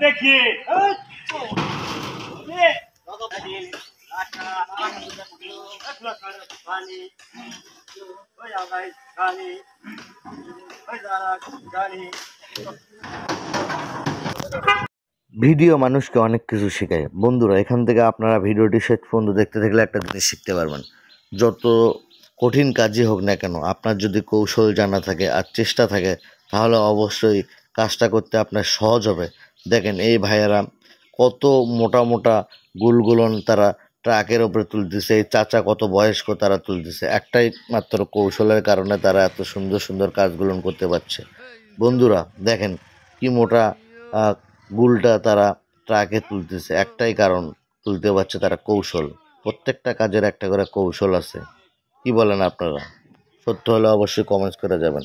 देखिए ভিডিও মানুষকে অনেক কিছু শেখায়। বন্ধুরা, এখান থেকে আপনারা ভিডিওটি শেষ পর্যন্ত দেখতে থাকলে একটা জিনিস শিখতে পারবেন। যত কঠিন কাজই হোক না কেন, আপনার যদি কৌশল জানা থাকে আর চেষ্টা থাকে, তাহলে অবশ্যই কাজটা করতে আপনার সহজ হবে। দেখেন এই ভাইয়েরা কত মোটা মোটা গুলগুলন তারা ট্রাকের ওপরে তুলতেছে। এই চাচা কত বয়স্ক, তারা তুলতেছে একটাই মাত্র কৌশলের কারণে তারা এত সুন্দর সুন্দর কাজগুলো করতে পারছে। বন্ধুরা দেখেন কি মোটা গুলটা তারা ট্রাকে তুলতেছে, একটাই কারণ তুলতে পারছে তারা কৌশল। প্রত্যেকটা কাজের একটা করে কৌশল আছে। কি বলেন আপনারা? সত্য হলে অবশ্যই কমেন্টস করে যাবেন।